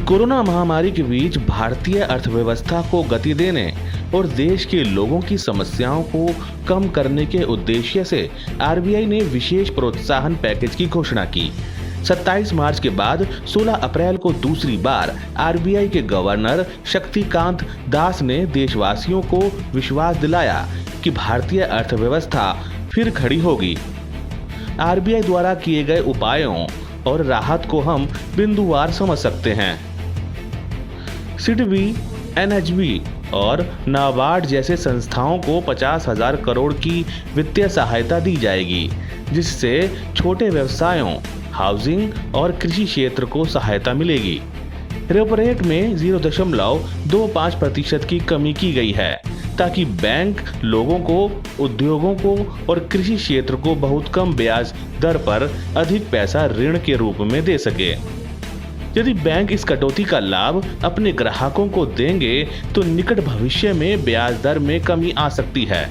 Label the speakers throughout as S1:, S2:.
S1: Corona महामारी के बीच भारतीय अर्थव्यवस्था को गति देने और देश के लोगों की समस्याओं को कम करने के उद्देश्य से आरबीआई ने विशेष प्रोत्साहन पैकेज की घोषणा की। 27 मार्च के बाद 16 अप्रैल को दूसरी बार आरबीआई के गवर्नर शक्तिकांत दास ने देशवासियों को विश्वास दिलाया कि भारतीय अर्थव्यवस्था फिर खड़ी होगी। आरबीआई द्वारा किए गए उपायों और राहत को हम बिंदुवार समझ सकते हैं। सिडबी, एनएचबी और नाबार्ड जैसे संस्थाओं को 50,000 करोड़ की वित्तीय सहायता दी जाएगी, जिससे छोटे व्यवसायों, हाउसिंग और कृषि क्षेत्र को सहायता मिलेगी। रेपो रेट में 0.25% की कमी की गई है ताकि बैंक लोगों को, उद्योगों को और कृषि क्षेत्र को बहुत कम ब्याज दर पर अधिक पैसा ऋण के रूप में दे सके। यदि बैंक इस कटौती का लाभ अपने ग्राहकों को देंगे तो निकट भविष्य में ब्याज दर में कमी आ सकती है।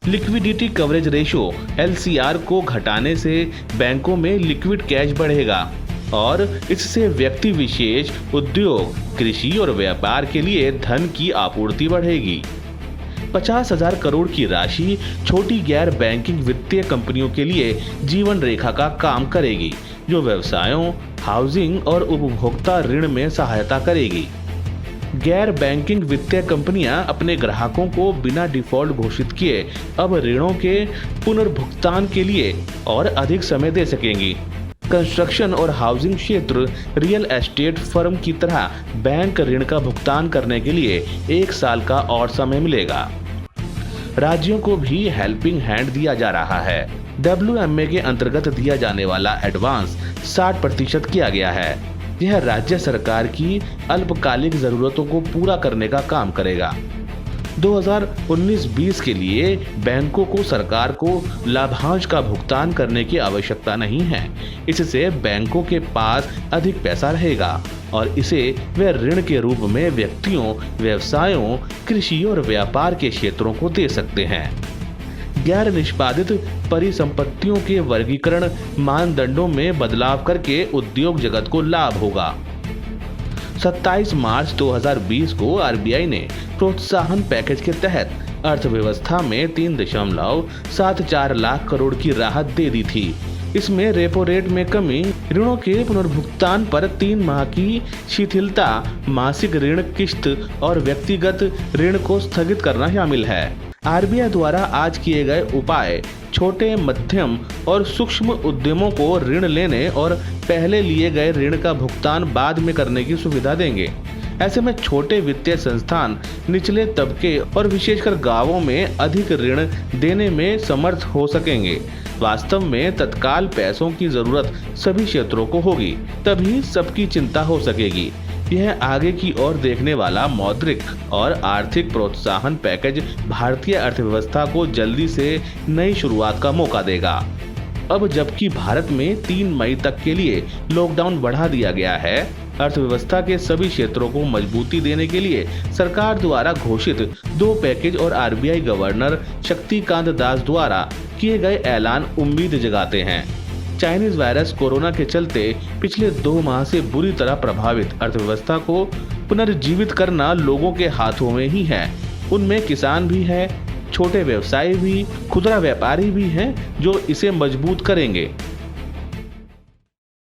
S1: लिक्विडिटी कवरेज रेशियो LCR को घटाने से बैंकों में लिक्विड कैश बढ़ेगा और इससे व्यक्ति विशेष, उद्योग, कृषि और व्यापार के लिए धन की आपूर्ति बढ़ेगी। 50,000 करोड़ की राशि छोटी गैर बैंकिंग वित्तीय कंपनियों के लिए जीवन रेखा का काम करेगी, जो व्यवसायों, हाउसिंग और उपभोक्ता ऋण में सहायता करेगी। गैर बैंकिंग वित्तीय कंपनियां अपने ग्राहकों को बिना डिफॉल्ट घोषित किए अब ऋणों के पुनर्भुगतान के लिए और अधिक समय दे सकेंगी। कंस्ट्रक्शन और हाउसिंग क्षेत्र रियल एस्टेट फर्म की तरह बैंक ऋण का भुगतान करने के लिए 1 साल का और समय मिलेगा। राज्यों को भी हेल्पिंग हैंड दिया जा रहा है। WMA के अंतर्गत दिया जाने वाला एडवांस 60% किया गया है। यह राज्य सरकार की अल्पकालिक जरूरतों को पूरा करने का काम करेगा। 2019-20 के लिए बैंकों को सरकार को लाभांश का भुगतान करने की आवश्यकता नहीं है। इससे बैंकों के पास अधिक पैसा रहेगा और इसे वे ऋण के रूप में व्यक्तियों, व्यवसायों, कृषि और व्यापार के क्षेत्रों को दे सकते हैं। गैर निष्पादित परिसंपत्तियों के वर्गीकरण मानदंडों में बदलाव करके उद्योग जगत को लाभ होगा। 27 मार्च 2020 को आरबीआई ने प्रोत्साहन पैकेज के तहत अर्थव्यवस्था में 3.74 लाख करोड़ की राहत दे दी थी। इसमें रेपो रेट में कमी, ऋणों के पुनर्भुगतान पर 3 माह की शिथिलता, मासिक ऋण किश्त और व्यक्तिगत ऋण को स्थगित करना शामिल है। आरबीआई द्वारा आज किए गए उपाय छोटे, मध्यम और सूक्ष्म उद्यमों को ऋण लेने और पहले लिए गए ऋण का भुगतान बाद में करने की सुविधा देंगे। ऐसे में छोटे वित्तीय संस्थान निचले तबके और विशेषकर गांवों में अधिक ऋण देने में समर्थ हो सकेंगे। वास्तव में तत्काल पैसों की जरूरत सभी क्षेत्रों को होगी, तभी सबकी चिंता हो सकेगी। यह आगे की ओर देखने वाला मौद्रिक और आर्थिक प्रोत्साहन पैकेज भारतीय अर्थव्यवस्था को जल्दी से नई शुरुआत का मौका देगा। अब जबकि भारत में 3 मई तक के लिए लॉकडाउन बढ़ा दिया गया है, अर्थव्यवस्था के सभी क्षेत्रों को मजबूती देने के लिए सरकार द्वारा घोषित 2 पैकेज और आरबीआई गवर्नर शक्तिकांत दास द्वारा किए गए ऐलान उम्मीद जगाते हैं। चाइनीज वायरस कोरोना के चलते पिछले 2 माह से बुरी तरह प्रभावित अर्थव्यवस्था को पुनर्जीवित करना लोगों के हाथों में ही है। उनमें किसान भी है, छोटे व्यवसायी भी, खुदरा व्यापारी भी हैं जो इसे मजबूत करेंगे।